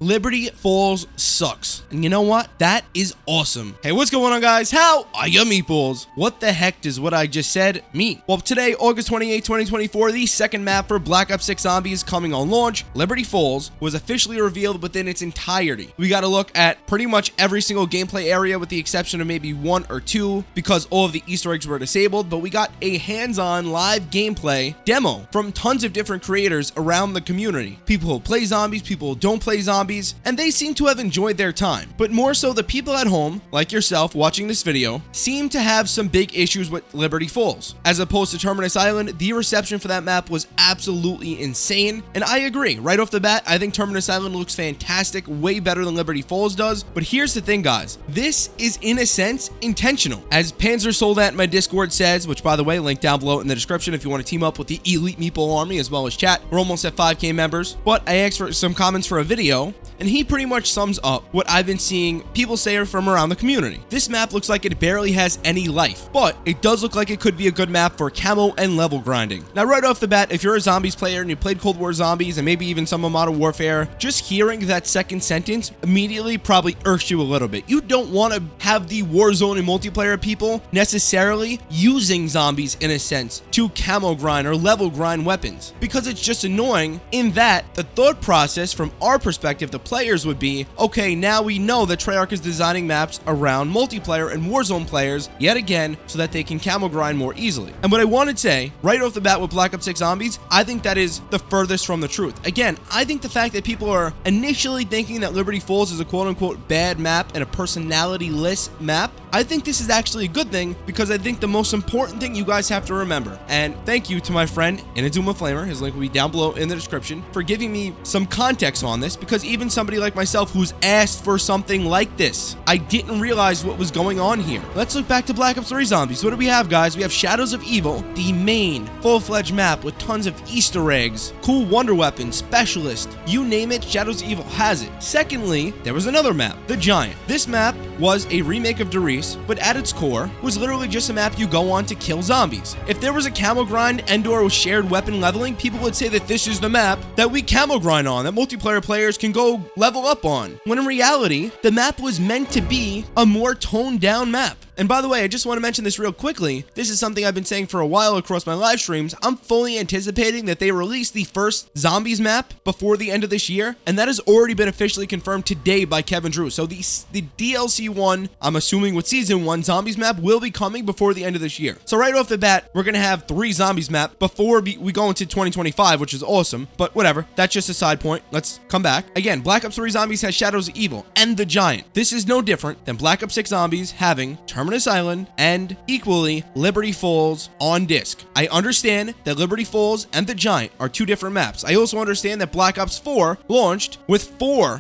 Liberty Falls sucks. And you know what? That is awesome. Hey, what's going on, guys? How are your meatballs? What the heck does what I just said mean? Well, today, August 28, 2024, the second map for Black Ops 6 Zombies coming on launch, Liberty Falls, was officially revealed within its entirety. We got to look at pretty much every single gameplay area with the exception of maybe one or two because all of the Easter eggs were disabled, but we got a hands-on live gameplay demo from tons of different creators around the community. People who play zombies, people who don't play zombies, and they seem to have enjoyed their time. But more so, the people at home, like yourself watching this video, seem to have some big issues with Liberty Falls. As opposed to Terminus Island, the reception for that map was absolutely insane, and I agree. Right off the bat, I think Terminus Island looks fantastic, way better than Liberty Falls does. But here's the thing, guys. This is, in a sense, intentional. As Panzer Soldat in my Discord says, which, by the way, link down below in the description if you want to team up with the Elite Meatball Army as well as chat. We're almost at 5K members. But I asked for some comments for a video, and he pretty much sums up what I've been seeing people say from around the community. This map looks like it barely has any life, but it does look like it could be a good map for camo and level grinding. Now, right off the bat, if you're a zombies player and you played Cold War Zombies and maybe even some of Modern Warfare, just hearing that second sentence immediately probably irks you a little bit. You don't want to have the Warzone and multiplayer people necessarily using zombies in a sense to camo grind or level grind weapons, because it's just annoying in that the thought process from our perspective, the players, would be, okay, now we know that Treyarch is designing maps around multiplayer and Warzone players yet again so that they can camo grind more easily. And what I want to say right off the bat with Black Ops 6 Zombies, I think that is the furthest from the truth. Again, I think the fact that people are initially thinking that Liberty Falls is a quote-unquote bad map and a personality-less map, I think this is actually a good thing, because I think the most important thing you guys have to remember, and thank you to my friend Inazuma Flamer, his link will be down below in the description, for giving me some context on this, because even somebody like myself who's asked for something like this, I didn't realize what was going on here. Let's look back to Black Ops 3 Zombies. What do we have, guys? We have Shadows of Evil, the main full-fledged map with tons of Easter eggs, cool wonder weapons, specialist, you name it, Shadows of Evil has it. Secondly, there was another map, The Giant. This map was a remake of Doris, but at its core was literally just a map you go on to kill zombies. If there was a camo grind and/or shared weapon leveling, people would say that this is the map that we camo grind on, that multiplayer players can go level up on, when in reality, the map was meant to be a more toned down map. And by the way, I just want to mention this real quickly. This is something I've been saying for a while across my live streams. I'm fully anticipating that they release the first Zombies map before the end of this year, and that has already been officially confirmed today by Kevin Drew. So the DLC one, I'm assuming with Season 1, Zombies map will be coming before the end of this year. So right off the bat, we're going to have 3 Zombies map before we go into 2025, which is awesome, but whatever. That's just a side point. Let's come back. Again, Black Ops 3 Zombies has Shadows of Evil and The Giant. This is no different than Black Ops 6 Zombies having Terminus Island and equally Liberty Falls on-disk. I understand that Liberty Falls and The Giant are 2 different maps. I also understand that Black Ops 4 launched with 3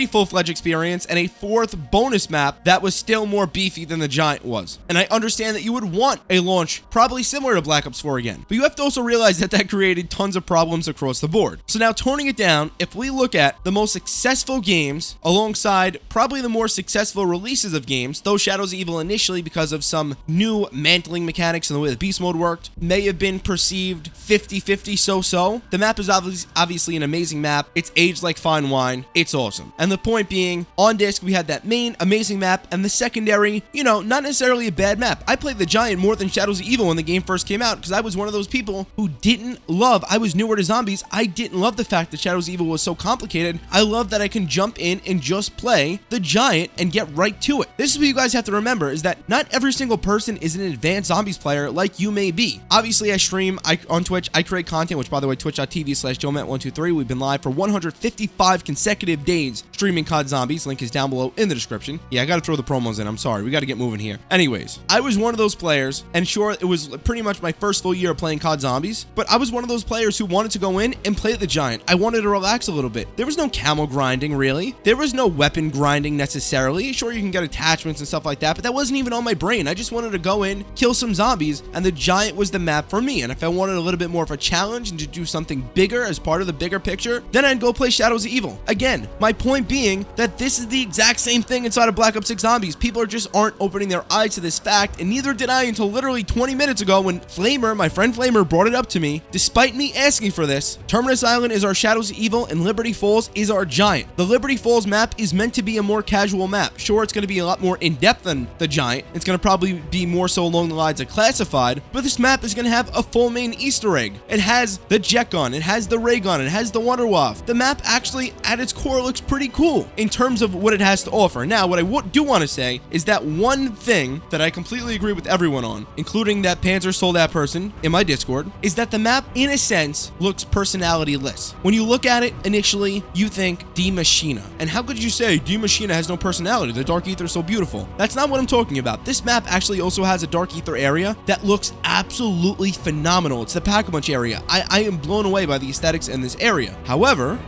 full-fledged experience and a 4th bonus map that was still more beefy than The Giant was. And I understand that you would want a launch probably similar to Black Ops 4 again. But you have to also realize that that created tons of problems across the board. So now, toning it down, if we look at the most successful games alongside probably the more successful releases of games, though Shadows of Evil initially, because of some new mantling mechanics and the way the beast mode worked, may have been perceived 50-50 so-so. The map is obviously an amazing map. It's aged like fine wine. It's awesome. And the point being, on disc, we had that main amazing map and the secondary, you know, not necessarily a bad map. I played The Giant more than Shadows of Evil when the game first came out because I was one of those people who I was newer to zombies. I didn't love the fact that Shadows of Evil was so complicated. I love that I can jump in and just play The Giant and get right to it. This is what you guys have to remember, is that not every single person is an advanced zombies player like you may be. Obviously, I stream on Twitch. I create content, which, by the way, twitch.tv/joemat123. We've been live for 155 consecutive days streaming COD Zombies. Link is down below in the description. Yeah, I got to throw the promos in. I'm sorry. We got to get moving here. Anyways, I was one of those players, and sure, it was pretty much my first full year of playing COD Zombies, but I was one of those players who wanted to go in and play The Giant. I wanted to relax a little bit. There was no camo grinding, really. There was no weapon grinding necessarily. Sure, you can get attachments and stuff like that, but but that wasn't even on my brain. I just wanted to go in, kill some zombies, and the Giant was the map for me. And if I wanted a little bit more of a challenge and to do something bigger as part of the bigger picture, then I'd go play Shadows of Evil. Again, my point being that this is the exact same thing inside of Black Ops 6 Zombies. People just aren't opening their eyes to this fact, and neither did I until literally 20 minutes ago when Flamer, my friend Flamer, brought it up to me. Despite me asking for this, Terminus Island is our Shadows of Evil and Liberty Falls is our Giant. The Liberty Falls map is meant to be a more casual map. Sure, it's going to be a lot more in-depth than the Giant. It's going to probably be more so along the lines of Classified, but this map is going to have a full main Easter egg. It has the jet gun, it has the ray gun, it has the Wonder Waff. The map actually, at its core, looks pretty cool in terms of what it has to offer. Now, what I do want to say is that one thing that I completely agree with everyone on, including that Panzer Sold Out person in my Discord, is that the map, in a sense, looks personality-less. When you look at it, initially, you think D Machina. And how could you say D Machina has no personality? The Dark Ether is so beautiful. That's not what I'm talking about. This map actually also has a Dark Ether area that looks absolutely phenomenal. It's the Pack-a-Punch area. I am blown away by the aesthetics in this area. However,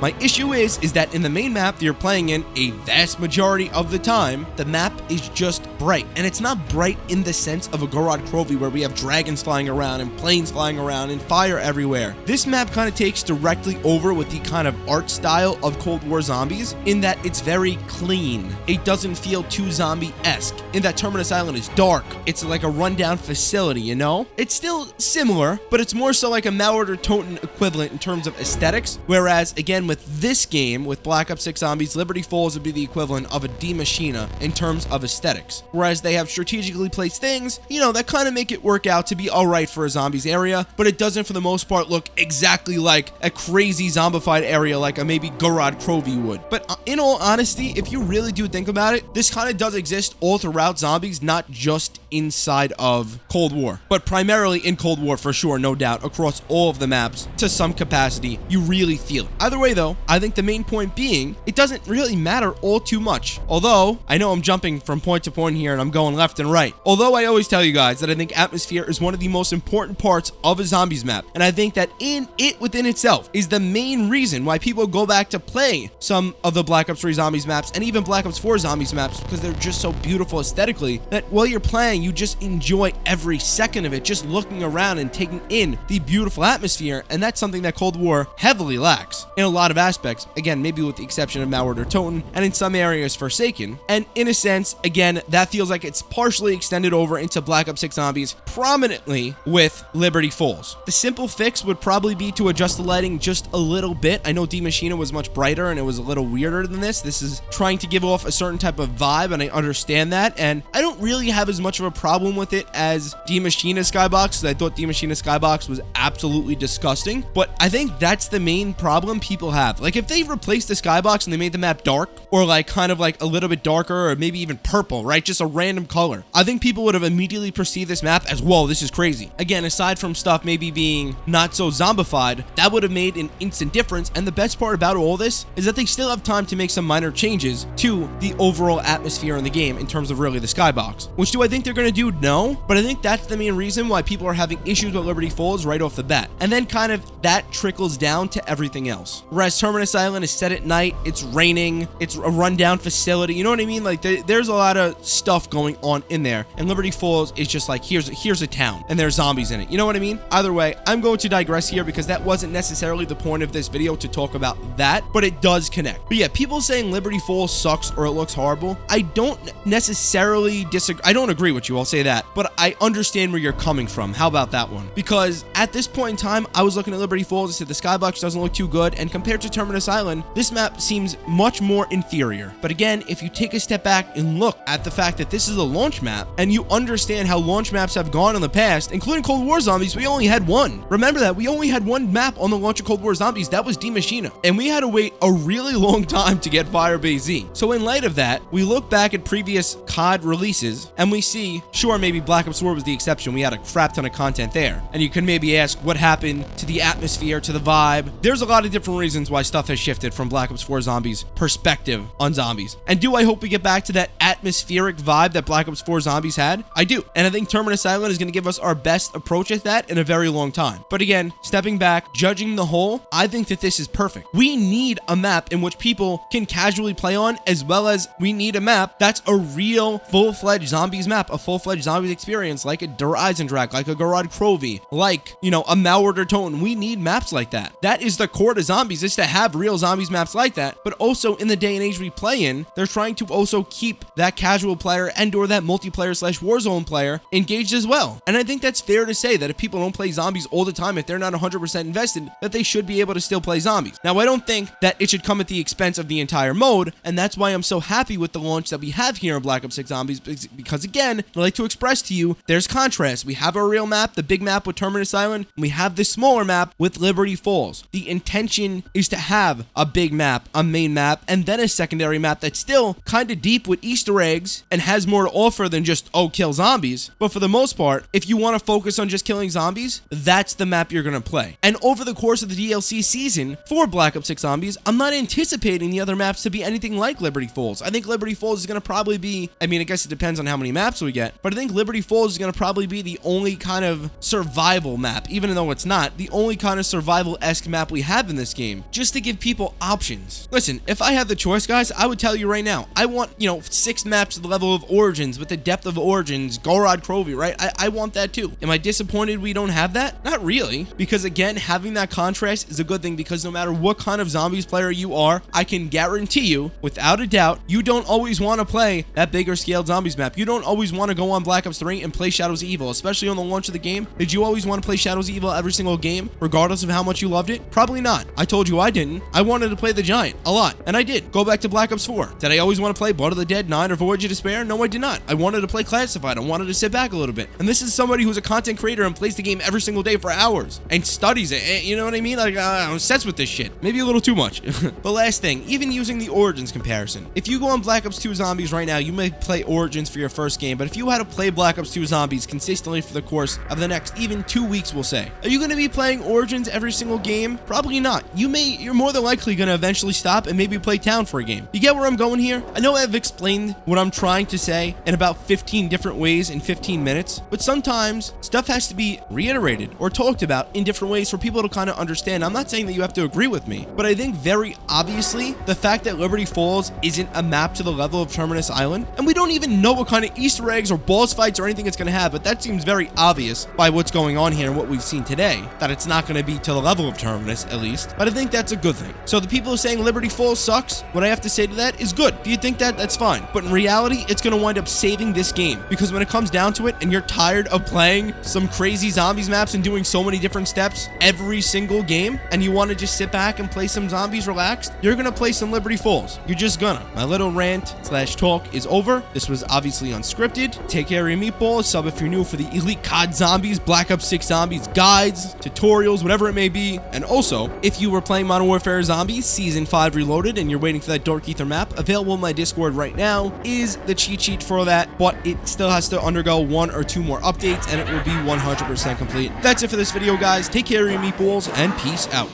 my issue is that in the main map that you're playing in, a vast majority of the time, the map is just bright. And it's not bright in the sense of a Gorod Krovi where we have dragons flying around and planes flying around and fire everywhere. This map kind of takes directly over with the kind of art style of Cold War Zombies in that it's very clean. It doesn't feel too zombie-esque. In that Terminus Island is dark. It's like a rundown facility, you know? It's still similar, but it's more so like a Mallard or Toten equivalent in terms of aesthetics. Whereas, again, with this game, with Black Ops 6 Zombies, Liberty Falls would be the equivalent of a D Machina in terms of aesthetics. Whereas they have strategically placed things, you know, that kind of make it work out to be alright for a zombies area, but it doesn't for the most part look exactly like a crazy zombified area like a maybe Gorod Krovi would. But in all honesty, if you really do think about it, this kind of does exist all throughout Zombies, not just inside of Cold War, but primarily in Cold War for sure, no doubt, across all of the maps to some capacity. You really feel it. Either way though, I think the main point being, it doesn't really matter all too much. Although, I know I'm jumping from point to point here and I'm going left and right. Although I always tell you guys that I think atmosphere is one of the most important parts of a Zombies map. And I think that in it within itself is the main reason why people go back to play some of the Black Ops 3 Zombies maps and even Black Ops 4 Zombies maps, because they're just so beautiful aesthetically that while you're playing, you just enjoy every second of it, just looking around and taking in the beautiful atmosphere. And that's something that Cold War heavily lacks in a lot of aspects. Again, maybe with the exception of Mallard or Toten, and in some areas Forsaken. And in a sense, again, that feels like it's partially extended over into Black Ops 6 Zombies, prominently with Liberty Falls. The simple fix would probably be to adjust the lighting just a little bit. I know D Machina was much brighter and it was a little weirder than this. This is trying to give off a certain type of vibe, and I understand that. And I don't really have as much of a problem with it as D Machina Skybox, because I thought D Machina Skybox was absolutely disgusting. But I think that's the main problem people have. Like, if they replaced the Skybox and they made the map dark, or like kind of like a little bit darker, or maybe even purple, right? Just a random color, I think people would have immediately perceived this map as, whoa, this is crazy. Again, aside from stuff maybe being not so zombified, that would have made an instant difference. And the best part about all this is that they still have time to make some minor changes to the overall atmosphere in the game in terms of really the Skybox. Which do I think they're going to do? No, but I think that's the main reason why people are having issues with Liberty Falls right off the bat. And then kind of that trickles down to everything else. Whereas Terminus Island is set at night, it's raining, it's a rundown facility, you know what I mean? Like there's a lot of stuff going on in there. And Liberty Falls is just like, here's a town and there's zombies in it. You know what I mean? Either way, I'm going to digress here because that wasn't necessarily the point of this video to talk about that, but it does connect. But yeah, people saying Liberty Falls sucks or it looks horrible, I don't necessarily disagree. I don't agree with you, I'll say that, but I understand where you're coming from. How about that one? Because at this point in time, I was looking at Liberty Falls and said the Skybox doesn't look too good, and compared to Terminus Island, this map seems much more inferior. But again, if you take a step back and look at the fact that this is a launch map, and you understand how launch maps have gone in the past, including Cold War Zombies, we only had one. Remember that, we only had one map on the launch of Cold War Zombies, that was D Machina, and we had to wait a really long time to get Firebase Z. So in light of that, we look back at previous COD releases, and we see, sure, maybe Black Ops 4 was the exception, we had a crap ton of content there, and you can maybe ask what happened to the atmosphere, to the vibe. There's a lot of different reasons why stuff has shifted from Black Ops 4 Zombies perspective on zombies. And do I hope we get back to that atmospheric vibe that Black Ops 4 Zombies had? I do. And I think Terminus Island is going to give us our best approach at that in a very long time. But again, stepping back, judging the whole, I think that this is perfect. We need a map in which people can casually play on, as well as we need a map that's a real full-fledged zombies map, a full-fledged zombies experience, like a Der Eisendrache, like a Garad Krovi, like, you know, a Malward Toten. We need maps like that. That is the core to zombies, is to have real zombies maps like that. But also in the day and age we play in, they're trying to also keep that casual player and or that multiplayer / Warzone player engaged as well. And I think that's fair to say that if people don't play zombies all the time, if they're not 100% invested, that they should be able to still play zombies. Now, I don't think that it should come at the expense of the entire mode, and that's why I'm so happy with the launch that we have here in Black Ops 6 Zombies, because again, I like to express to you, there's contrast. We have a real map, the big map with Terminus Island, and we have this smaller map with Liberty Falls. The intention is to have a big map, a main map, and then a secondary map that's still kind of deep with Easter eggs and has more to offer than just, oh, kill zombies. But for the most part, if you want to focus on just killing zombies, that's the map you're going to play. And over the course of the DLC season for Black Ops 6 Zombies, I'm not anticipating the other maps to be anything like Liberty Falls. I think Liberty Falls is going to probably be, I mean, I guess it depends on how many maps we get, but I think Liberty Falls is going to probably be the only kind of survival map, even though it's not, the only kind of survival-esque map we have in this game, just to give people options. Listen, if I had the choice, guys, I would tell you right now, I want, you know, 6 maps to the level of Origins with the depth of Origins, Gorod Krovi, right? I want that too. Am I disappointed we don't have that? Not really, because again, having that contrast is a good thing, because no matter what kind of zombies player you are, I can guarantee you, without a doubt, you don't always want to play that bigger scaled zombies map. You don't always want to go on Black Ops 3 and play Shadows of Evil, especially on the launch of the game. Did you always want to play Shadows of Evil every single game, regardless of how much you loved it? Probably not. I told you I didn't. I wanted to play the Giant a lot, and I did. Go back to Black Ops 4. Did I always want to play Blood of the Dead 9 or Voyage of Despair? No, I did not. I wanted to play Classified. I wanted to sit back a little bit. And this is somebody who's a content creator and plays the game every single day for hours and studies it. You know what I mean? Like, I'm obsessed with this shit. Maybe a little too much. But last thing, even using the Origins comparison, if you go on Black Ops 2 Zombies right now, you may play Origins for your first game, but if you had to play Black Ops 2 Zombies consistently for the course of the next even 2 weeks, we'll say, are you going to be playing Origins every single game? Probably not. You're more than likely going to eventually stop and maybe play Town for a game. You get where I'm going here? I know I've explained what I'm trying to say in about 15 different ways in 15 minutes, but sometimes stuff has to be reiterated or talked about in different ways for people to kind of understand. I'm not saying that you have to agree with me, but I think very obviously the fact that Liberty Falls isn't a map to the level of Terminus Island, and we don't even know what kind of Easter eggs or boss fights or anything it's going to have, but that seems very obvious by what's going on here and what we've seen today, that it's not going to be to the level of Terminus, at least. But I think that's a good thing. So the people who are saying Liberty Falls sucks, what I have to say to that is good. If you think that, that's fine. But in reality, it's going to wind up saving this game, because when it comes down to it and you're tired of playing some crazy zombies maps and doing so many different steps every single game, and you want to just sit back and play some zombies relaxed, you're going to play some Liberty Falls. You're just gonna. My little rant / talk is over. This was obviously unscripted. Take care of your meatballs. Sub if you're new for the Elite COD Zombies, Black Ops 6 Zombies guides, tutorials, whatever it may be. And also, if you were playing Modern Warfare Zombies Season 5 Reloaded and you're waiting for that Dark Ether map, available in my Discord right now is the cheat sheet for that, but it still has to undergo 1 or 2 more updates and it will be 100% complete. That's it for this video, guys. Take care of your meatballs and peace out.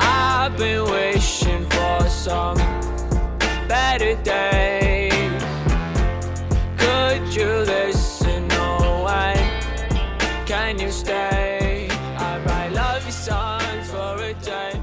I've been wishing for some better days. Could you listen? No, why can you stay? I write love songs for a day.